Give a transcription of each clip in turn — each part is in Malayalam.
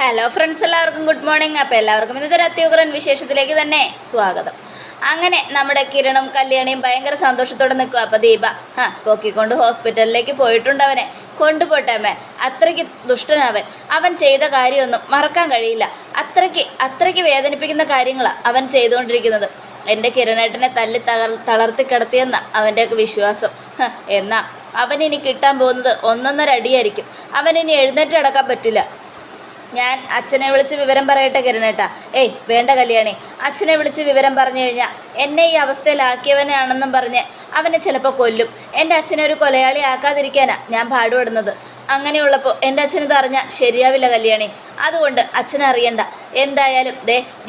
ഹലോ ഫ്രണ്ട്സ്, എല്ലാവർക്കും ഗുഡ് മോർണിംഗ്. അപ്പോൾ എല്ലാവർക്കും ഇന്നത്തെ ഒരു അത്യുഗ്രൻ വിശേഷത്തിലേക്ക് തന്നെ സ്വാഗതം. അങ്ങനെ നമ്മുടെ കിരണും കല്യാണിയും ഭയങ്കര സന്തോഷത്തോടെ നിൽക്കുക. അപ്പോൾ ദീപ പൊക്കിക്കൊണ്ട് ഹോസ്പിറ്റലിലേക്ക് പോയിട്ടുണ്ട്. അവനെ കൊണ്ടുപോട്ടെ അമ്മേ, അത്രയ്ക്ക് ദുഷ്ടനവൻ. അവൻ ചെയ്ത കാര്യമൊന്നും മറക്കാൻ കഴിയില്ല. അത്രയ്ക്ക് വേദനിപ്പിക്കുന്ന കാര്യങ്ങളാണ് അവൻ ചെയ്തുകൊണ്ടിരിക്കുന്നത്. എൻ്റെ കിരണേട്ടനെ തളർത്തി കിടത്തിയെന്ന അവൻ്റെയൊക്കെ വിശ്വാസം. എന്നാൽ അവനിനി കിട്ടാൻ പോകുന്നത് ഒന്നൊന്നര അടിയായിരിക്കും. അവനിനി എഴുന്നേറ്റ് അടക്കാൻ പറ്റില്ല. ഞാൻ അച്ഛനെ വിളിച്ച് വിവരം പറയട്ടെ കിരണേട്ടാ? ഏയ് വേണ്ട കല്യാണി, അച്ഛനെ വിളിച്ച് വിവരം പറഞ്ഞു കഴിഞ്ഞാൽ എന്നെ ഈ അവസ്ഥയിലാക്കിയവനാണെന്നും പറഞ്ഞ് അവനെ ചിലപ്പോൾ കൊല്ലും. എൻ്റെ അച്ഛനെ ഒരു കൊലയാളി ആക്കാതിരിക്കാനാണ് ഞാൻ പാടുപെടുന്നത്. അങ്ങനെയുള്ളപ്പോൾ എൻ്റെ അച്ഛനിത് അറിഞ്ഞാൽ ശരിയാവില്ല കല്യാണി. അതുകൊണ്ട് അച്ഛനറിയണ്ട. എന്തായാലും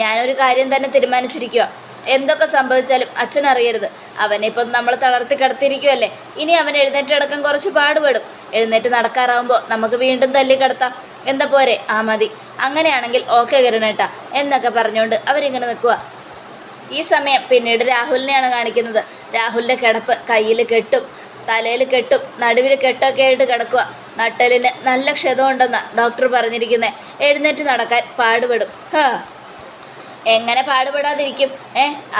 ഞാനൊരു കാര്യം തന്നെ തീരുമാനിച്ചിരിക്കുക. എന്തൊക്കെ സംഭവിച്ചാലും അച്ഛനറിയരുത്. അവനിപ്പം നമ്മൾ തളർത്തി കിടത്തിയിരിക്കുമല്ലേ, ഇനി അവൻ എഴുന്നേറ്റ് കിടക്കാൻ കുറച്ച് പാടുപെടും. എഴുന്നേറ്റ് നടക്കാറാവുമ്പോൾ നമുക്ക് വീണ്ടും തല്ലി കിടത്താം. എന്താ പോരെ? ആ മതി. അങ്ങനെയാണെങ്കിൽ ഓക്കെ കിരണേട്ടാ എന്നൊക്കെ പറഞ്ഞുകൊണ്ട് അവരിങ്ങനെ നിൽക്കുക. ഈ സമയം പിന്നീട് രാഹുലിനെയാണ് കാണിക്കുന്നത്. രാഹുലിൻ്റെ കിടപ്പ് കയ്യിൽ കെട്ടും, തലയിൽ കെട്ടും, നടുവിൽ കെട്ടൊക്കെ ആയിട്ട് കിടക്കുക. നട്ടലിന് നല്ല ക്ഷതമുണ്ടെന്നാണ് ഡോക്ടർ പറഞ്ഞിരിക്കുന്നത്. എഴുന്നേറ്റ് നടക്കാൻ പാടുപെടും. എങ്ങനെ പാടുപെടാതിരിക്കും?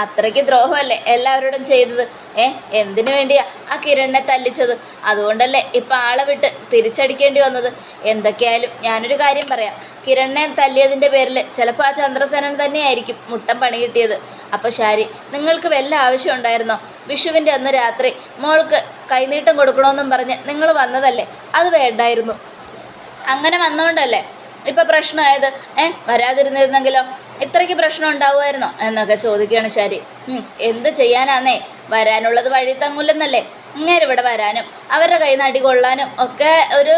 അത്രയ്ക്ക് ദ്രോഹമല്ലേ എല്ലാവരോടും ചെയ്തത്? എന്തിനു വേണ്ടിയാ ആ കിരണിനെ തല്ലിച്ചത്? അതുകൊണ്ടല്ലേ ഇപ്പം ആളെ വിട്ട് തിരിച്ചടിക്കേണ്ടി വന്നത്. എന്തൊക്കെയായാലും ഞാനൊരു കാര്യം പറയാം. കിരണിനെ തല്ലിയതിൻ്റെ പേരിൽ ചിലപ്പോൾ ആ ചന്ദ്രസേനൻ തന്നെയായിരിക്കും മുട്ടം പണി കിട്ടിയത്. അപ്പോൾ ശാരി, നിങ്ങൾക്ക് വല്ല ആവശ്യം ഉണ്ടായിരുന്നോ? വിഷുവിൻ്റെ അന്ന് രാത്രി മോൾക്ക് കൈനീട്ടം കൊടുക്കണമെന്നും പറഞ്ഞ് നിങ്ങൾ വന്നതല്ലേ? അത് വേണ്ടായിരുന്നു. അങ്ങനെ വന്നുകൊണ്ടല്ലേ ഇപ്പം പ്രശ്നമായത്. വരാതിരുന്നിരുന്നെങ്കിലോ ഇത്രയ്ക്ക് പ്രശ്നം ഉണ്ടാവുമായിരുന്നോ എന്നൊക്കെ ചോദിക്കുകയാണ് ശാരി. എന്ത് ചെയ്യാനാന്നേ, വരാനുള്ളത് വഴി തങ്ങൂലെന്നല്ലേ. ഇങ്ങനെ ഇവിടെ വരാനും അവരുടെ കയ്യിൽ നിന്ന് അടി കൊള്ളാനും ഒക്കെ ഒരു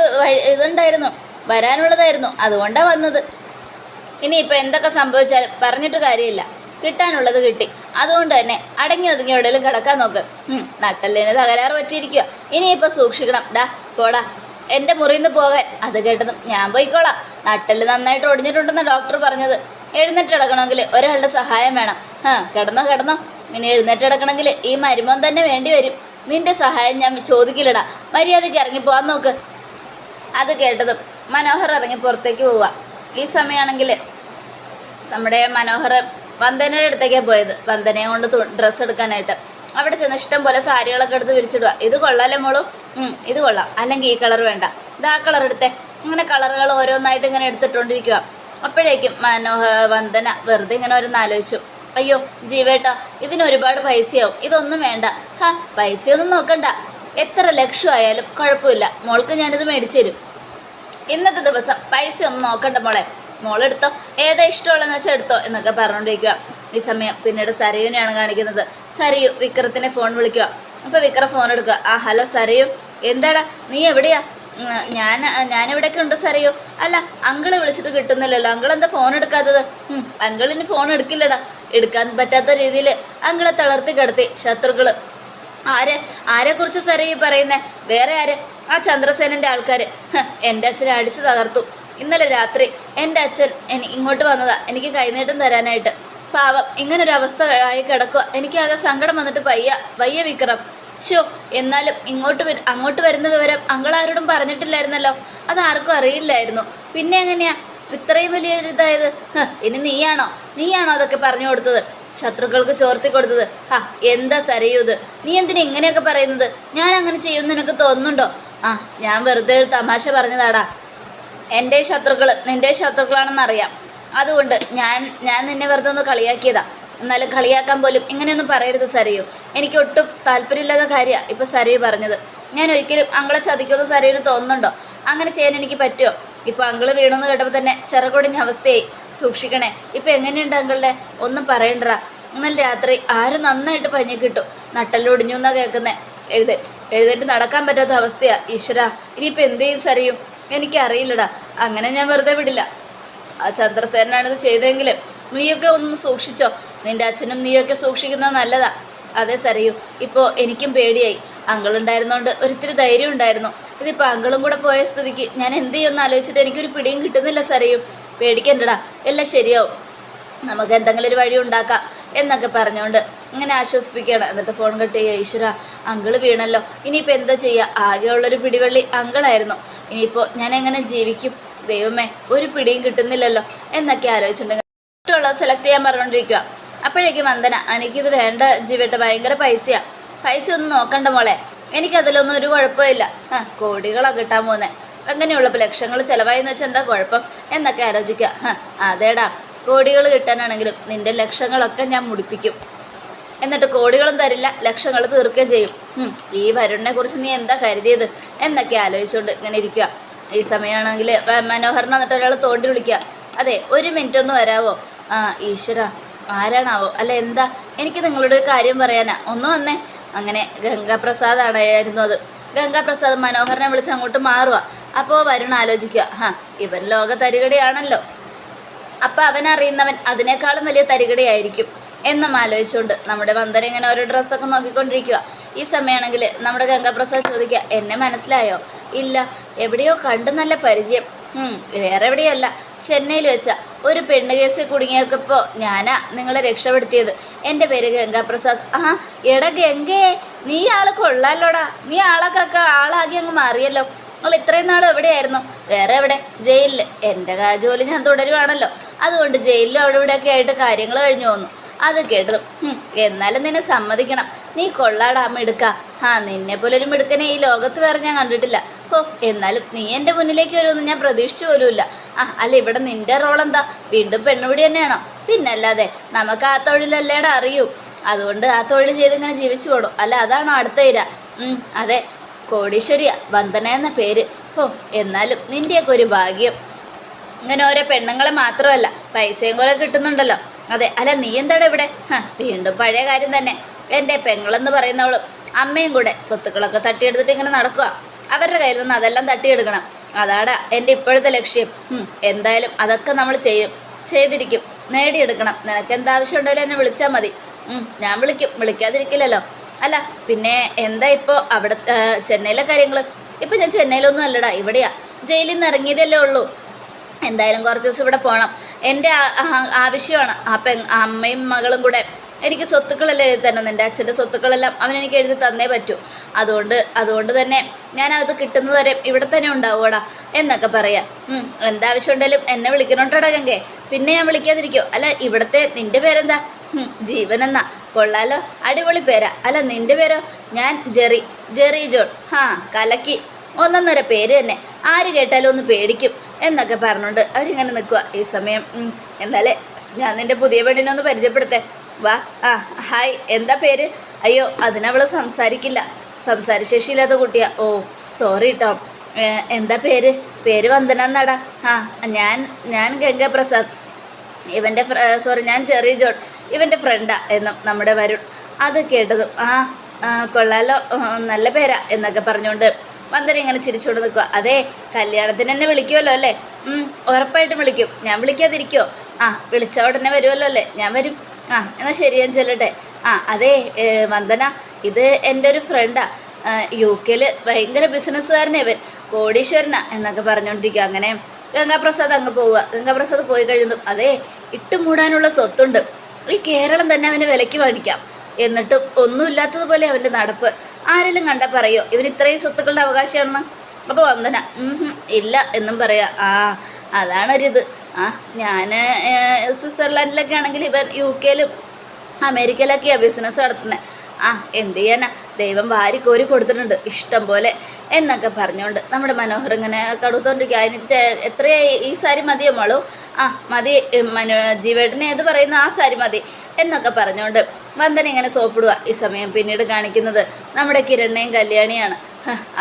ഇതുണ്ടായിരുന്നു, വരാനുള്ളതായിരുന്നു. അതുകൊണ്ടാണ് വന്നത്. ഇനിയിപ്പോൾ എന്തൊക്കെ സംഭവിച്ചാലും പറഞ്ഞിട്ട് കാര്യമില്ല. കിട്ടാനുള്ളത് കിട്ടി. അതുകൊണ്ട് തന്നെ അടങ്ങി ഒതുങ്ങി എവിടെയെങ്കിലും കിടക്കാൻ നോക്ക്. നട്ടലിന് തകരാറ് പറ്റിയിരിക്കുക. ഇനിയിപ്പോൾ സൂക്ഷിക്കണം. പോടാ എൻ്റെ മുറിയിൽ നിന്ന് പോകാൻ. അത് കേട്ടതും ഞാൻ പോയിക്കോളാം. നട്ടല് നന്നായിട്ട് ഒടിഞ്ഞിട്ടുണ്ടെന്ന് ഡോക്ടർ പറഞ്ഞത്. എഴുന്നേറ്റ് കിടക്കണമെങ്കിൽ ഒരാളുടെ സഹായം വേണം. കിടന്നോ. ഇനി എഴുന്നേറ്റ് കിടക്കണമെങ്കിൽ ഈ മരുമോൻ തന്നെ വേണ്ടി വരും. നിന്റെ സഹായം ഞാൻ ചോദിക്കില്ലടാ. മര്യാദയ്ക്ക് ഇറങ്ങിപ്പോവാൻ നോക്ക്. അത് കേട്ടതും മനോഹർ ഇറങ്ങി പുറത്തേക്ക് പോവുക. ഈ സമയമാണെങ്കിൽ നമ്മുടെ മനോഹർ വന്ദനയുടെ അടുത്തേക്കാണ് പോയത്. വന്ദനയെ കൊണ്ട് ഡ്രസ്സ് എടുക്കാനായിട്ട്. അവിടെ ചെന്ന് ഇഷ്ടം പോലെ സാരികളൊക്കെ എടുത്ത് വിരിച്ചിടുക. ഇത് കൊള്ളാല്ലേ മോളും? ഇത് കൊള്ളാം. അല്ലെങ്കിൽ ഈ കളർ വേണ്ട, ഇത് ആ കളർ എടുത്തേ. ഇങ്ങനെ കളറുകൾ ഓരോന്നായിട്ട് ഇങ്ങനെ എടുത്തിട്ടുകൊണ്ടിരിക്കുക. അപ്പോഴേക്കും വന്ദന വെറുതെ ഇങ്ങനെ ഓരോന്ന് ആലോചിച്ചു. അയ്യോ ജീവേട്ടാ, ഇതിന് ഒരുപാട് പൈസയാവും. ഇതൊന്നും വേണ്ട. പൈസയൊന്നും നോക്കണ്ട. എത്ര ലക്ഷമായാലും കുഴപ്പമില്ല. മോൾക്ക് ഞാനിത് മേടിച്ചു തരും. ഇന്നത്തെ ദിവസം പൈസ ഒന്നും നോക്കണ്ട മോളെ. മോളെടുത്തോ, ഏതാ ഇഷ്ടമുള്ളതെന്ന് വെച്ചാൽ എടുത്തോ എന്നൊക്കെ പറഞ്ഞുകൊണ്ടിരിക്കുക. ഈ സമയം പിന്നീട് സരയുവിനെയാണ് കാണിക്കുന്നത്. സരയു വിക്രത്തിനെ ഫോൺ വിളിക്കുക. അപ്പോൾ വിക്രം ഫോൺ എടുക്കുക. ഹലോ സരയു, എന്താടാ നീ എവിടെയാ? ഞാനിവിടെയൊക്കെ ഉണ്ട് സരയു. അല്ല, അങ്കിള് വിളിച്ചിട്ട് കിട്ടുന്നില്ലല്ലോ. അങ്കിൾ എന്താ ഫോൺ എടുക്കാത്തത്? അങ്കിളിന് ഫോൺ എടുക്കില്ലടാ. എടുക്കാൻ പറ്റാത്ത രീതിയിൽ അങ്കിളെ തളർത്തി കിടത്തി ശത്രുക്കൾ. ആരെക്കുറിച്ച് സരയു പറയുന്നേ? വേറെ ആര്? ആ ചന്ദ്രസേനൻ്റെ ആൾക്കാർ എൻ്റെ അച്ഛനെ അടിച്ച് തകർത്തു. ഇന്നലെ രാത്രി എൻ്റെ അച്ഛൻ ഇങ്ങോട്ട് വന്നതാ എനിക്ക് കൈനീട്ടം തരാനായിട്ട്. പാവം, ഇങ്ങനൊരു അവസ്ഥ ആയി കിടക്കുക. എനിക്കാകെ സങ്കടം വന്നിട്ട് വയ്യ വിക്രം. എന്നാലും അങ്ങോട്ട് വരുന്ന വിവരം അങ്കിളാരോടും പറഞ്ഞിട്ടില്ലായിരുന്നല്ലോ. അതാർക്കും അറിയില്ലായിരുന്നു. പിന്നെ എങ്ങനെയാ ഇത്രയും വലിയൊരു ഇതായത്? ഇനി നീയാണോ അതൊക്കെ പറഞ്ഞു കൊടുത്തത്? ശത്രുക്കൾക്ക് ചോർത്തി കൊടുത്തത്? എന്താ സരയൂ ഇത്? നീ എന്തിനാ ഇങ്ങനെയൊക്കെ പറയുന്നത്? ഞാൻ അങ്ങനെ ചെയ്യുമെന്ന് നിനക്ക് തോന്നുന്നുണ്ടോ? ഞാൻ വെറുതെ ഒരു തമാശ പറഞ്ഞതാടാ. എൻ്റെ ശത്രുക്കൾ നിൻ്റെ ശത്രുക്കളാണെന്നറിയാം. അതുകൊണ്ട് ഞാൻ നിന്നെ വെറുതെ ഒന്ന് കളിയാക്കിയതാ. എന്നാലും കളിയാക്കാൻ പോലും ഇങ്ങനെയൊന്നും പറയരുത് സരയു. എനിക്ക് ഒട്ടും താല്പര്യമില്ലാത്ത കാര്യമാണ് ഇപ്പോൾ സരയു പറഞ്ഞത്. ഞാൻ ഒരിക്കലും അങ്കിളെ ചതിക്കുമെന്ന് സരയുന് തോന്നുന്നുണ്ടോ? അങ്ങനെ ചെയ്യാൻ എനിക്ക് പറ്റുമോ? ഇപ്പോൾ അങ്കിള് വീണെന്ന് കേട്ടപ്പോൾ തന്നെ ചിറകൊടിഞ്ഞ അവസ്ഥയായി. സൂക്ഷിക്കണേ. ഇപ്പോൾ എങ്ങനെയുണ്ട് അങ്കിളുടെ? ഒന്നും പറയണ്ടടാ. ഇന്നലെ രാത്രി ആരും നന്നായിട്ട് പഞ്ഞി കിട്ടും. നട്ടല്ലൊടിഞ്ഞു എന്നാണ് കേൾക്കുന്നത്. എഴുന്നേറ്റ് നടക്കാൻ പറ്റാത്ത അവസ്ഥയാണ്. ഈശ്വര, ഇനിയിപ്പോൾ എന്ത് ചെയ്യും സരയും? എനിക്കറിയില്ലടാ. അങ്ങനെ ഞാൻ വെറുതെ വിടില്ല. ആ ചന്ദ്രസേനാണിത് ചെയ്തെങ്കിലും നീയൊക്കെ ഒന്ന് സൂക്ഷിച്ചോ. നിൻ്റെ അച്ഛനും നീയൊക്കെ സൂക്ഷിക്കുന്നത് നല്ലതാ. അതെ സരയു, ഇപ്പോൾ എനിക്കും പേടിയായി. അങ്കിളുണ്ടായിരുന്നോണ്ട് ഒരിത്തിരി ധൈര്യം ഉണ്ടായിരുന്നു. ഇതിപ്പോൾ അങ്കിളും കൂടെ പോയ സ്ഥിതിക്ക് ഞാൻ എന്ത് ചെയ്യുമെന്ന് ആലോചിച്ചിട്ട് എനിക്കൊരു പിടിയും കിട്ടുന്നില്ല സരയു. പേടിക്കണ്ടടാ, എല്ലാം ശരിയാവും. നമുക്ക് എന്തെങ്കിലും ഒരു വഴി ഉണ്ടാക്കാം എന്നൊക്കെ പറഞ്ഞുകൊണ്ട് ഇങ്ങനെ ആശ്വസിപ്പിക്കുകയാണ്. എന്നിട്ട് ഫോൺ കട്ട് ചെയ്യുക. ഈശ്വര, അങ്കിള് വീണല്ലോ. ഇനിയിപ്പോൾ എന്താ ചെയ്യുക? ആകെയുള്ളൊരു പിടിവള്ളി അങ്കിളായിരുന്നു. ഇനിയിപ്പോൾ ഞാൻ എങ്ങനെ ജീവിക്കും? ദൈവമേ ഒരു പിടിയും കിട്ടുന്നില്ലല്ലോ എന്നൊക്കെ ആലോചിച്ചിട്ടുണ്ടെങ്കിൽ ഇഷ്ടമുള്ളത് സെലക്ട് ചെയ്യാൻ പറഞ്ഞുകൊണ്ടിരിക്കുക. അപ്പോഴേക്കും വന്ദന, എനിക്കിത് വേണ്ട ജീവേട്ട, ഭയങ്കര പൈസ ഒന്നും നോക്കണ്ട മോളെ, എനിക്കതിലൊന്നും ഒരു കുഴപ്പമില്ല. കോടികളാണ് കിട്ടാൻ പോകുന്നത്, അങ്ങനെയുള്ളപ്പോൾ ലക്ഷങ്ങൾ ചിലവായെന്ന് വെച്ചാൽ എന്താ കുഴപ്പം എന്നൊക്കെ ആലോചിക്കുക. അതേടാ, കോടികൾ കിട്ടാനാണെങ്കിലും നിന്റെ ലക്ഷങ്ങളൊക്കെ ഞാൻ മുടിപ്പിക്കും, എന്നിട്ട് കോടികളും തരില്ല, ലക്ഷങ്ങൾ തീർക്കുകയും ചെയ്യും. ഈ വരുണിനെ കുറിച്ച് നീ എന്താ കരുതിയത് എന്നൊക്കെ ആലോചിച്ചുകൊണ്ട് ഇങ്ങനെ ഇരിക്കുക. ഈ സമയമാണെങ്കിൽ മനോഹരനെ എന്നിട്ട് ഒരാൾ തോണ്ടി വിളിക്കുക. അതെ, ഒരു മിനിറ്റ് ഒന്ന് വരാവോ? ഈശ്വര, ആരാണാവോ? അല്ല എന്താ, എനിക്ക് നിങ്ങളോട് ഒരു കാര്യം പറയാനാ, ഒന്ന് വന്നേ. അങ്ങനെ ഗംഗാപ്രസാദാണായിരുന്നു അത്. ഗംഗാപ്രസാദ് മനോഹരനെ വിളിച്ച് അങ്ങോട്ട് മാറുക. അപ്പോൾ വരുൺ ആലോചിക്കുക, ഇവൻ ലോക തരികടയാണല്ലോ, അപ്പം അവനറിയുന്നവൻ അതിനേക്കാളും വലിയ തരികടയായിരിക്കും എന്നും ആലോചിച്ചുകൊണ്ട് നമ്മുടെ വന്ദന ഇങ്ങനെ ഓരോ ഡ്രസ്സൊക്കെ നോക്കിക്കൊണ്ടിരിക്കുക. ഈ സമയമാണെങ്കിൽ നമ്മുടെ ഗംഗാപ്രസാദ് ചോദിക്കുക, എന്നെ മനസ്സിലായോ? ഇല്ല, എവിടെയോ കണ്ട് നല്ല പരിചയം. വേറെ എവിടെയല്ല, ചെന്നൈയിൽ വെച്ച ഒരു പെണ്ണ് കേസിൽ കുടുങ്ങിയപ്പോൾ ഞാനാ നിങ്ങളെ രക്ഷപ്പെടുത്തിയത്. എൻ്റെ പേര് ഗംഗാപ്രസാദ്. എടാ ഗംഗേ, നീ ആൾ കൊള്ളാലോടാ, നീ ആളാകെ അങ്ങ് മാറിയല്ലോ. നിങ്ങൾ ഇത്രയും നാളും എവിടെയായിരുന്നു? വേറെ എവിടെ? ജയിലിൽ. എൻ്റെ ജോലി ഞാൻ തുടരുവാണല്ലോ, അതുകൊണ്ട് ജയിലിലും അവിടെ ഇവിടെയൊക്കെ ആയിട്ട് കാര്യങ്ങൾ കഴിഞ്ഞു പോന്നു. അത് കേട്ടതും എന്നാലും നിന്നെ സമ്മതിക്കണം, നീ കൊള്ളാടാ മിടുക്ക. നിന്നെ പോലെ ഒരു മിടുക്കനെ ഈ ലോകത്ത് വേറെ ഞാൻ കണ്ടിട്ടില്ല. എന്നാലും നീ എൻ്റെ മുന്നിലേക്ക് വരുമെന്ന് ഞാൻ പ്രതീക്ഷിച്ചു പോലുമില്ല. അല്ല, ഇവിടെ നിൻ്റെ റോൾ എന്താ? വീണ്ടും പെണ്ണുപിടി തന്നെയാണോ? പിന്നല്ലാതെ, നമുക്ക് ആ തൊഴിലല്ലേടാ അറിയൂ, അതുകൊണ്ട് ആ തൊഴിൽ ചെയ്തിങ്ങനെ ജീവിച്ചു പോകണം. അല്ല, അതാണോ അടുത്ത ഇര? അതെ, കോടീശ്വരിയ വന്ദന എന്ന പേര്. എന്നാലും നിൻ്റെയൊക്കെ ഒരു ഭാഗ്യം. ഇങ്ങനെ ഓരോ പെണ്ണുങ്ങളെ മാത്രമല്ല, പൈസയും കുറെ കിട്ടുന്നുണ്ടല്ലോ. അതെ, അല്ല നീ എന്താടാ ഇവിടെ? വീണ്ടും പഴയ കാര്യം തന്നെ. എൻ്റെ പെങ്ങളെന്ന് പറയുന്നവളും അമ്മയും കൂടെ സ്വത്തുക്കളൊക്കെ തട്ടിയെടുത്തിട്ട് ഇങ്ങനെ നടക്കുക. അവരുടെ കയ്യിൽ നിന്ന് അതെല്ലാം തട്ടിയെടുക്കണം, അതാടാ എൻ്റെ ഇപ്പോഴത്തെ ലക്ഷ്യം. എന്തായാലും അതൊക്കെ നമ്മൾ ചെയ്തിരിക്കും, നേടിയെടുക്കണം. നിനക്ക് എന്താവശ്യം ഉണ്ടെങ്കിലും എന്നെ വിളിച്ചാൽ മതി. ഞാൻ വിളിക്കും, വിളിക്കാതിരിക്കില്ലല്ലോ. അല്ല പിന്നെ എന്താ ഇപ്പോൾ അവിടെ ചെന്നൈയിലെ കാര്യങ്ങൾ? ഇപ്പം ഞാൻ ചെന്നൈയിലൊന്നും അല്ലടാ, ഇവിടെയാ. ജയിലിൽ നിന്ന് ഇറങ്ങിയതല്ലേ ഉള്ളൂ. എന്തായാലും കുറച്ച് ദിവസം ഇവിടെ പോകണം, എൻ്റെ ആവശ്യമാണ്. അമ്മയും മകളും കൂടെ എനിക്ക് സ്വത്തുക്കളെല്ലാം എഴുതി തരണം. എൻ്റെ അച്ഛൻ്റെ സ്വത്തുക്കളെല്ലാം അവനെനിക്ക് എഴുതി തന്നേ പറ്റൂ. അതുകൊണ്ട് തന്നെ ഞാൻ അത് കിട്ടുന്നത് വരെ ഇവിടെ തന്നെ ഉണ്ടാവുകടാ എന്നൊക്കെ പറയാം. എന്താവശ്യം ഉണ്ടെങ്കിലും എന്നെ വിളിക്കണോട്ടോടാ ഗംഗേ. പിന്നെ ഞാൻ വിളിക്കാതിരിക്കോ? അല്ല, ഇവിടുത്തെ നിൻ്റെ പേരെന്താ? ജീവൻ എന്നാ. കൊള്ളാലോ, അടിപൊളി പേരാ. അല്ല നിൻ്റെ പേരോ? ഞാൻ ജെറി ജോൺ. കലക്കി, ഒന്നൊന്നര പേര് തന്നെ, ആര് കേട്ടാലും ഒന്ന് പേടിക്കും എന്നൊക്കെ പറഞ്ഞുകൊണ്ട് അവരിങ്ങനെ നിൽക്കുക. ഈ സമയം എന്നാലേ ഞാൻ നിൻ്റെ പുതിയ പെണ്ണിനെ ഒന്ന് പരിചയപ്പെടുത്തേ. വാ. ഹായ്, എന്താ പേര്? അയ്യോ, അതിനവൾ സംസാരിക്കില്ല, സംസാരശേഷിയില്ലാത്ത കുട്ടിയാ. ഓ സോറി കേട്ടോ. എന്താ പേര് വന്ദന എന്നാടാ. ഞാൻ ഗംഗാപ്രസാദ്, ഞാൻ ജെറി ജോൺ, ഇവൻ്റെ ഫ്രണ്ടാ എന്നും നമ്മുടെ വരുൺ. അത് കേട്ടതും കൊള്ളാലോ, നല്ല പേരാ എന്നൊക്കെ പറഞ്ഞുകൊണ്ട് വന്ദന ഇങ്ങനെ ചിരിച്ചുകൊണ്ട് നിൽക്കുക. അതെ, കല്യാണത്തിന് എന്നെ വിളിക്കുമല്ലോ അല്ലേ? ഉറപ്പായിട്ടും വിളിക്കും, ഞാൻ വിളിക്കാതിരിക്കുമോ? വിളിച്ച ഉടനെ വരുമല്ലോ അല്ലേ? ഞാൻ വരും. എന്നാൽ ശരി, ഞാൻ ചെല്ലട്ടെ. അതെ വന്ദന, ഇത് എൻ്റെ ഒരു ഫ്രണ്ടാ, UK ഭയങ്കര ബിസിനസ്സുകാരനെ, ഇവൻ കോടീശ്വരനാ എന്നൊക്കെ പറഞ്ഞുകൊണ്ടിരിക്കുക. അങ്ങനെ ഗംഗാപ്രസാദ് അങ്ങ് പോവുക. ഗംഗാപ്രസാദ് പോയി കഴിഞ്ഞതും അതെ, ഇട്ടുമൂടാനുള്ള സ്വത്തുണ്ട്, ഈ കേരളം തന്നെ അവന് വിലയ്ക്ക് മേടിക്കാം. എന്നിട്ടും ഒന്നുമില്ലാത്തതുപോലെ അവൻ്റെ നടപ്പ്. ആരെങ്കിലും കണ്ടാൽ പറയോ ഇവൻ ഇത്രയും സ്വത്തുക്കളുടെ അവകാശമാണെന്ന്? അപ്പോൾ വന്ദന ഇല്ല എന്നും പറയാം. അതാണൊരിത്. ഞാൻ സ്വിറ്റ്സർലാൻഡിലൊക്കെ ആണെങ്കിൽ ഇവൻ UK അമേരിക്കയിലൊക്കെയാണ് ബിസിനസ് നടത്തുന്നത്. എന്ത് ചെയ്യാനാ, ദൈവം വാരി കോരി കൊടുത്തിട്ടുണ്ട് ഇഷ്ടം പോലെ എന്നൊക്കെ പറഞ്ഞുകൊണ്ട് നമ്മുടെ മനോഹർ ഇങ്ങനെ കടുത്തോണ്ടിരിക്കുക. അതിന് എത്രയായി? ഈ സാരി മതിയോ മോളൂ? മതി, ജീവേട്ടനെ ഏത് പറയുന്നു, ആ സാരി മതി എന്നൊക്കെ പറഞ്ഞുകൊണ്ട് വന്ദന ഇങ്ങനെ സോപ്പിടുക. ഈ സമയം പിന്നീട് കാണിക്കുന്നത് നമ്മുടെ കിരണിനെയും കല്യാണിയാണ്.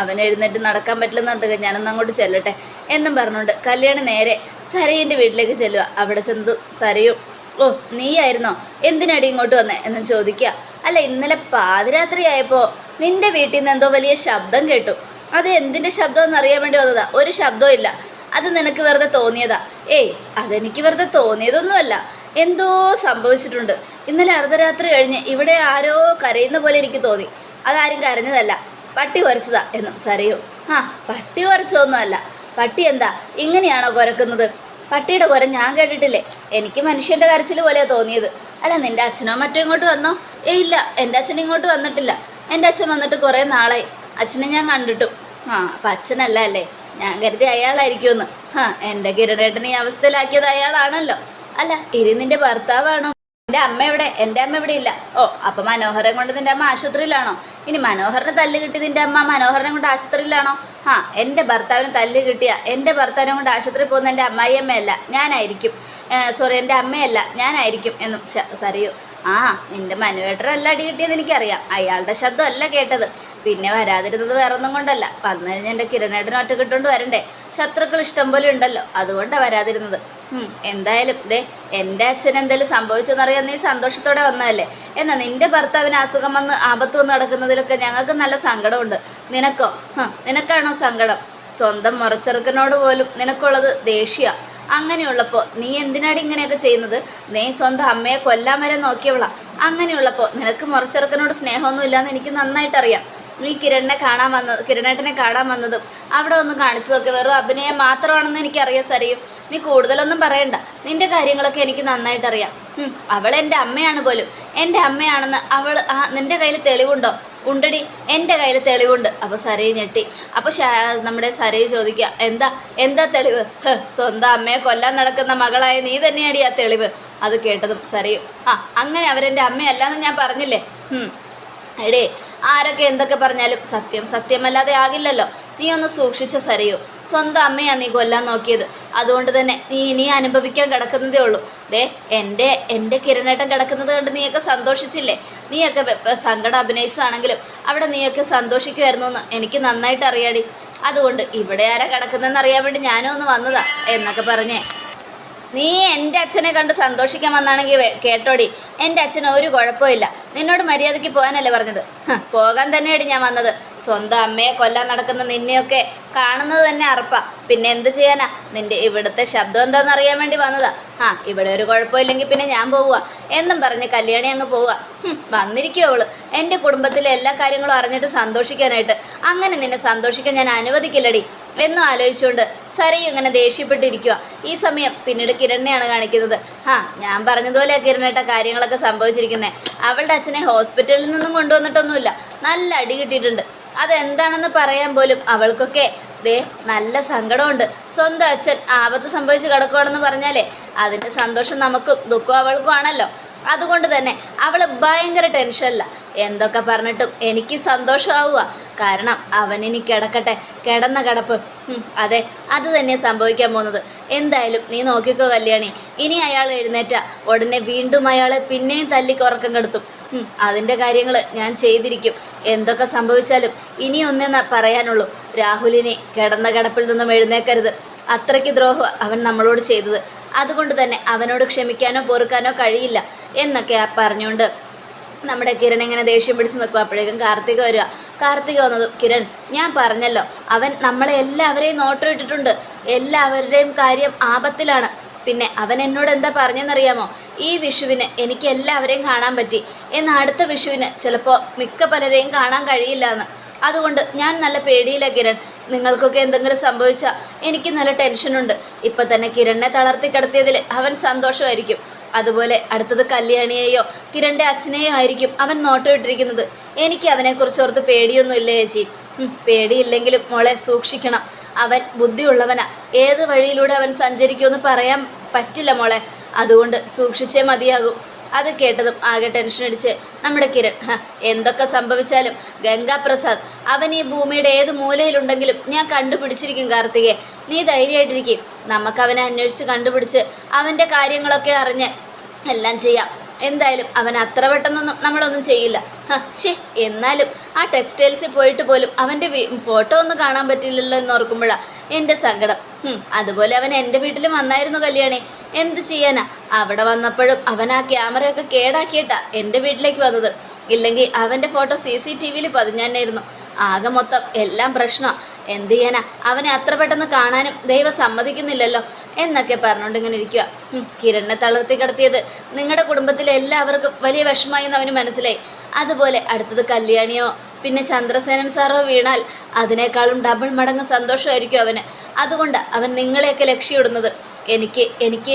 അവൻ എഴുന്നേറ്റ് നടക്കാൻ പറ്റില്ലെന്നുണ്ട്, ഞാനൊന്ന് അങ്ങോട്ട് ചെല്ലട്ടെ എന്നും പറഞ്ഞുകൊണ്ട് കല്യാണി നേരെ സരയുൻ്റെ വീട്ടിലേക്ക് ചെല്ലുക. അവിടെ ചെന്നു സരയും, ഓ നീയായിരുന്നോ, എന്തിനടി ഇങ്ങോട്ട് വന്നേ എന്നും ചോദിക്കുക. അല്ല, ഇന്നലെ പാതിരാത്രിയായപ്പോൾ നിൻ്റെ വീട്ടിൽ നിന്ന് എന്തോ വലിയ ശബ്ദം കേട്ടു, അത് എന്തിൻ്റെ ശബ്ദം എന്നറിയാൻ വേണ്ടി വന്നതാ. ഒരു ശബ്ദവും ഇല്ല, അത് നിനക്ക് വെറുതെ തോന്നിയതാ? ഏയ്, അതെനിക്ക് വെറുതെ തോന്നിയതൊന്നുമല്ല, എന്തോ സംഭവിച്ചിട്ടുണ്ട്. ഇന്നലെ അർദ്ധരാത്രി കഴിഞ്ഞ് ഇവിടെ ആരോ കരയുന്ന പോലെ എനിക്ക് തോന്നി. അതാരും കരഞ്ഞതല്ല, പട്ടി കുരച്ചതാ എന്നും സരയും. പട്ടി കുരച്ചൊന്നുമല്ല. പട്ടി എന്താ ഇങ്ങനെയാണോ കുരക്കുന്നത്? പട്ടിയുടെ കുര ഞാൻ കേട്ടിട്ടില്ലേ, എനിക്ക് മനുഷ്യൻ്റെ കരച്ചിൽ പോലെയാണ് തോന്നിയത്. അല്ല, നിൻ്റെ അച്ഛനോ മറ്റോ ഇങ്ങോട്ട് വന്നോ? ഇല്ല, എൻ്റെ അച്ഛൻ ഇങ്ങോട്ട് വന്നിട്ടില്ല. എൻ്റെ അച്ഛൻ വന്നിട്ട് കുറേ നാളായി, അച്ഛനെ ഞാൻ കണ്ടിട്ടും. അപ്പം അച്ഛനല്ല അല്ലേ? ഞാൻ കരുതി അയാളായിരിക്കുമെന്ന്. എൻ്റെ കിരണേട്ടനെ ഈ അവസ്ഥയിലാക്കിയത് അയാളാണല്ലോ. അല്ല, ഇനി നിന്റെ ഭർത്താവാണോ? എൻ്റെ അമ്മ എവിടെ? എൻ്റെ അമ്മ ഇവിടെ ഇല്ല. ഓ, അപ്പം മനോഹരൻ കൊണ്ട് നിൻ്റെ അമ്മ ആശുപത്രിയിലാണോ? ഇനി മനോഹറിന് തല്ല് കിട്ടി നിൻ്റെ അമ്മ മനോഹരനെ കൊണ്ട് ആശുപത്രിയിലാണോ? എൻ്റെ ഭർത്താവിന് തല്ല് കിട്ടിയ എൻ്റെ ഭർത്താവിനെ കൊണ്ട് ആശുപത്രിയിൽ പോകുന്ന എൻ്റെ അമ്മായിയമ്മയല്ല, ഞാനായിരിക്കും. സോറി, എൻ്റെ അമ്മയല്ല, ഞാനായിരിക്കും എന്നും സറിയോ. നിൻ്റെ മനുവേട്ടനല്ല അടി കിട്ടിയെന്ന് എനിക്കറിയാം. അയാളുടെ ശബ്ദമല്ല കേട്ടത്. പിന്നെ വരാതിരുന്നത് വേറെ ഒന്നും കൊണ്ടല്ല. വന്നു കഴിഞ്ഞാൽ എൻ്റെ കിരണേട്ടനെ ഒറ്റ കിട്ടുകൊണ്ട് വരണ്ടേ? ശത്രുക്കൾ ഇഷ്ടം പോലെ ഉണ്ടല്ലോ, അതുകൊണ്ടാണ് വരാതിരുന്നത്. എന്തായാലും എൻ്റെ അച്ഛൻ എന്തെങ്കിലും സംഭവിച്ചെന്നറിയാൻ നീ സന്തോഷത്തോടെ വന്നതല്ലേ? എന്നാൽ നിൻ്റെ ഭർത്താവിന് അസുഖം വന്ന് ആപത്ത് വന്ന് നടക്കുന്നതിലൊക്കെ ഞങ്ങൾക്ക് നല്ല സങ്കടമുണ്ട്. നിനക്കോ? നിനക്കാണോ സങ്കടം? സ്വന്തം മുറച്ചെറുക്കനോട് പോലും നിനക്കുള്ളത് ദേഷ്യ. അങ്ങനെയുള്ളപ്പോൾ നീ എന്തിനാടി ഇങ്ങനെയൊക്കെ ചെയ്യുന്നത്? നീ സ്വന്തം അമ്മയെ കൊല്ലാൻ വരെ നോക്കിയവളാ. അങ്ങനെയുള്ളപ്പോൾ നിനക്ക് മുറച്ചെറുക്കനോട് സ്നേഹമൊന്നുമില്ലാന്ന് എനിക്ക് നന്നായിട്ടറിയാം. നീ കിരണേട്ടനെ കാണാൻ വന്നതും അവിടെ ഒന്ന് കാണിച്ചതൊക്കെ വെറും അഭിനയം മാത്രമാണെന്ന് എനിക്കറിയാം സരിയും. നീ കൂടുതലൊന്നും പറയണ്ട, നിന്റെ കാര്യങ്ങളൊക്കെ എനിക്ക് നന്നായിട്ടറിയാം. അവൾ എൻ്റെ അമ്മയാണ് പോലും. എൻ്റെ അമ്മയാണെന്ന് നിൻ്റെ കയ്യിൽ തെളിവുണ്ടോ? ഉണ്ടടി, എൻ്റെ കയ്യിൽ തെളിവുണ്ട്. അപ്പോൾ സരയ് ഞെട്ടി. അപ്പോൾ നമ്മുടെ സരയ് ചോദിക്കുക, എന്താ തെളിവ്? സ്വന്തം അമ്മയെ കൊല്ലാൻ നടക്കുന്ന മകളായ നീ തന്നെയാടി ആ തെളിവ്. അത് കേട്ടതും സരയും, അങ്ങനെ അവരെൻ്റെ അമ്മയല്ലാന്ന് ഞാൻ പറഞ്ഞില്ലേ? എടേ, ആരൊക്കെ എന്തൊക്കെ പറഞ്ഞാലും സത്യം സത്യമല്ലാതെ ആകില്ലല്ലോ. നീ ഒന്ന് സൂക്ഷിച്ച സരയോ. സ്വന്തം അമ്മയാണ് നീ കൊല്ലാൻ നോക്കിയത്. അതുകൊണ്ട് തന്നെ നീ ഇനി അനുഭവിക്കാൻ കിടക്കുന്നതേ ഉള്ളൂ. എൻ്റെ കിരണേട്ടൻ കിടക്കുന്നത് കണ്ട് നീയൊക്കെ സന്തോഷിച്ചില്ലേ? നീയൊക്കെ സങ്കടം അഭിനയിച്ചതാണെങ്കിലും അവിടെ നീയൊക്കെ സന്തോഷിക്കുമായിരുന്നു എന്ന് എനിക്ക് നന്നായിട്ട് അറിയാടി. അതുകൊണ്ട് ഇവിടെ ആരാ കിടക്കുന്നതെന്ന് അറിയാൻ വേണ്ടി ഞാനും ഒന്ന് വന്നതാ എന്നൊക്കെ പറഞ്ഞേ. നീ എൻ്റെ അച്ഛനെ കണ്ട് സന്തോഷിക്കാൻ വന്നാണെങ്കിൽ കേട്ടോടി, എൻ്റെ അച്ഛന് ഒരു കുഴപ്പമില്ല. നിന്നോട് മര്യാദയ്ക്ക് പോകാനല്ലേ പറഞ്ഞത്? പോകാൻ തന്നെയാണ് ഞാൻ വന്നത്. സ്വന്തം അമ്മയെ കൊല്ലാൻ നടക്കുന്ന നിന്നെയൊക്കെ കാണുന്നത് തന്നെ അറപ്പാ. പിന്നെ എന്ത് ചെയ്യാനാ? നിൻ്റെ ഇവിടുത്തെ ശബ്ദം എന്താണെന്ന് അറിയാൻ വേണ്ടി വന്നതാ. ഇവിടെ ഒരു കുഴപ്പമില്ലെങ്കിൽ പിന്നെ ഞാൻ പോവുക എന്നും പറഞ്ഞ് കല്യാണി അങ്ങ് പോവുക. വന്നിരിക്കുമോ അവള് എൻ്റെ കുടുംബത്തിലെ എല്ലാ കാര്യങ്ങളും അറിഞ്ഞിട്ട് സന്തോഷിക്കാനായിട്ട്. അങ്ങനെ നിന്നെ സന്തോഷിക്കാൻ ഞാൻ അനുവദിക്കില്ലടി എന്നും ആലോചിച്ചുകൊണ്ട് സരയും ഇങ്ങനെ ദേഷ്യപ്പെട്ടിരിക്കുക. ഈ സമയം പിന്നീട് കിരണിനെയാണ് കാണിക്കുന്നത്. ഞാൻ പറഞ്ഞതുപോലെ കിരണേട്ട കാര്യങ്ങളൊക്കെ സംഭവിച്ചിരിക്കുന്നത്. അവളുടെ അച്ഛനെ ഹോസ്പിറ്റലിൽ നിന്നും കൊണ്ടുവന്നിട്ടൊന്നുമില്ല, നല്ല അടി കിട്ടിയിട്ടുണ്ട്. അതെന്താണെന്ന് പറയാൻ പോലും അവൾക്കൊക്കെ നല്ല സങ്കടമുണ്ട്. സ്വന്തം അച്ഛൻ ആപത്ത് സംഭവിച്ച് കിടക്കുകയാണെന്ന് പറഞ്ഞാലേ അതിൻ്റെ സന്തോഷം നമുക്കും ദുഃഖം അവൾക്കും ആണല്ലോ. അതുകൊണ്ട് തന്നെ അവൾ ഭയങ്കര ടെൻഷനില്ല. എന്തൊക്കെ പറഞ്ഞിട്ടും എനിക്ക് സന്തോഷമാവുക. കാരണം അവനിനി കിടക്കട്ടെ, കിടന്ന കിടപ്പ്. അതെ, അത് തന്നെ സംഭവിക്കാൻ പോകുന്നത്. എന്തായാലും നീ നോക്കിക്കോ കല്യാണി, ഇനി അയാൾ എഴുന്നേറ്റ ഉടനെ വീണ്ടും അയാളെ പിന്നെയും തല്ലിക്ക് ഉറക്കം കെടുത്തും. അതിൻ്റെ കാര്യങ്ങൾ ഞാൻ ചെയ്തിരിക്കും. എന്തൊക്കെ സംഭവിച്ചാലും ഇനി ഒന്നേ പറയാനുള്ളൂ, രാഹുലിനെ കിടന്ന കിടപ്പിൽ നിന്നും എഴുന്നേക്കരുത്. അത്രയ്ക്ക് ദ്രോഹം അവൻ നമ്മളോട് ചെയ്തത്. അതുകൊണ്ട് തന്നെ അവനോട് ക്ഷമിക്കാനോ പൊറുക്കാനോ കഴിയില്ല എന്നൊക്കെ പറഞ്ഞുകൊണ്ട് നമ്മുടെ കിരൺ ഇങ്ങനെ ദേഷ്യം പിടിച്ച് നിൽക്കും. അപ്പോഴേക്കും കാർത്തിക വരിക. കാർത്തിക വന്നതും, കിരൺ ഞാൻ പറഞ്ഞല്ലോ, അവൻ നമ്മളെ എല്ലാവരെയും നോട്ടമിട്ടിട്ടുണ്ട്. എല്ലാവരുടെയും കാര്യം ആപത്തിലാണ്. പിന്നെ അവൻ എന്നോട് എന്താ പറഞ്ഞെന്നറിയാമോ? ഈ വിഷുവിന് എനിക്ക് എല്ലാവരെയും കാണാൻ പറ്റി, എന്നാൽ അടുത്ത വിഷുവിന് ചിലപ്പോൾ മിക്ക പലരെയും കാണാൻ കഴിയില്ല എന്ന്. അതുകൊണ്ട് ഞാൻ നല്ല പേടിയില്ല കിരൺ. നിങ്ങൾക്കൊക്കെ എന്തെങ്കിലും സംഭവിച്ചാൽ എനിക്ക് നല്ല ടെൻഷനുണ്ട്. ഇപ്പം തന്നെ കിരണിനെ തളർത്തി കിടത്തിയതിൽ അവൻ സന്തോഷമായിരിക്കും. അതുപോലെ അടുത്തത് കല്യാണിയെയോ കിരണിൻ്റെ അച്ഛനെയോ ആയിരിക്കും അവൻ നോട്ടമിട്ടിരിക്കുന്നത്. എനിക്ക് അവനെക്കുറിച്ച് ഓർത്ത് പേടിയൊന്നുമില്ല ചേച്ചി. പേടിയില്ലെങ്കിലും മോളെ സൂക്ഷിക്കണം. അവൻ ബുദ്ധിയുള്ളവനാ. ഏത് വഴിയിലൂടെ അവൻ സഞ്ചരിക്കുമെന്ന് പറയാൻ പറ്റില്ല മോളെ. അതുകൊണ്ട് സൂക്ഷിച്ചേ മതിയാകും. അത് കേട്ടതും ആകെ ടെൻഷൻ അടിച്ച് നമ്മുടെ കിരൺ, എന്തൊക്കെ സംഭവിച്ചാലും ഗംഗാപ്രസാദ് അവൻ ഈ ഭൂമിയുടെ ഏത് മൂലയിലുണ്ടെങ്കിലും ഞാൻ കണ്ടുപിടിച്ചിരിക്കും കാർത്തികേ. നീ ധൈര്യമായിട്ടിരിക്കും. നമുക്കവനെ അന്വേഷിച്ച് കണ്ടുപിടിച്ച് അവൻ്റെ കാര്യങ്ങളൊക്കെ അറിഞ്ഞ് എല്ലാം ചെയ്യാം. എന്തായാലും അവൻ അത്ര പെട്ടെന്നൊന്നും നമ്മളൊന്നും ചെയ്യില്ല. എന്നാലും ആ ടെക്സ്റ്റൈൽസിൽ പോയിട്ട് പോലും അവൻ്റെ ഫോട്ടോ ഒന്നും കാണാൻ പറ്റില്ലല്ലോ എന്ന് ഓർക്കുമ്പോഴാണ് എൻ്റെ സങ്കടം. അതുപോലെ അവൻ എൻ്റെ വീട്ടിലും വന്നായിരുന്നു കല്യാണി. എന്ത് ചെയ്യാനാ? അവിടെ വന്നപ്പോഴും അവൻ ആ ക്യാമറയൊക്കെ കേടാക്കിയിട്ടാ എൻ്റെ വീട്ടിലേക്ക് വന്നത്. ഇല്ലെങ്കിൽ അവൻ്റെ ഫോട്ടോ CCTVയിൽ പതിഞ്ഞായിരുന്നു. ആകെ മൊത്തം എല്ലാം പ്രശ്നമാണ്. എന്ത് ചെയ്യാനാ? അവനെ അത്ര പെട്ടെന്ന് കാണാനും ദൈവം സമ്മതിക്കുന്നില്ലല്ലോ എന്നൊക്കെ പറഞ്ഞുകൊണ്ട് ഇങ്ങനെ ഇരിക്കുക. കിരണിനെ തളർത്തി കിടത്തിയത് നിങ്ങളുടെ കുടുംബത്തിലെ എല്ലാവർക്കും വലിയ വിഷമമായി എന്ന് അവന് മനസ്സിലായി. അതുപോലെ അടുത്തത് കല്യാണിയോ പിന്നെ ചന്ദ്രസേനൻ സാറോ വീണാൽ അതിനേക്കാളും ഡബിൾ മടങ്ങ് സന്തോഷമായിരിക്കും അവന്. അതുകൊണ്ട് അവൻ നിങ്ങളെയൊക്കെ ലക്ഷ്യമിടുന്നത്. എനിക്ക്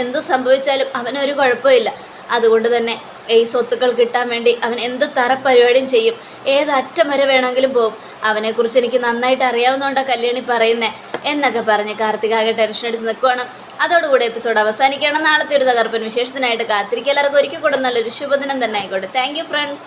എന്തു സംഭവിച്ചാലും അവനൊരു കുഴപ്പമില്ല. അതുകൊണ്ട് തന്നെ ഈ സ്വത്തുക്കൾ കിട്ടാൻ വേണ്ടി അവൻ എന്ത് തറ പരിപാടിയും ചെയ്യും. ഏതറ്റം വരെ വേണമെങ്കിലും പോകും. അവനെക്കുറിച്ച് എനിക്ക് നന്നായിട്ട് അറിയാവുന്നതുകൊണ്ടാണ് കല്യാണി പറയുന്നത് എന്നൊക്കെ പറഞ്ഞ് കാർത്തിക് ആകെ ടെൻഷൻ അടിച്ച് നിൽക്കുവാണ്. അതോടുകൂടി എപ്പിസോഡ് അവസാനിക്കുകയാണ്. നാളത്തെ ഒരു തകർപ്പൻ വിശേഷത്തിനായിട്ട് കാത്തിരിക്കുക. എല്ലാവർക്കും ഒരിക്കൽ കൂടെ നല്ലൊരു ശുഭദിനം തന്നെ ആയിക്കോട്ടെ. Thank you friends.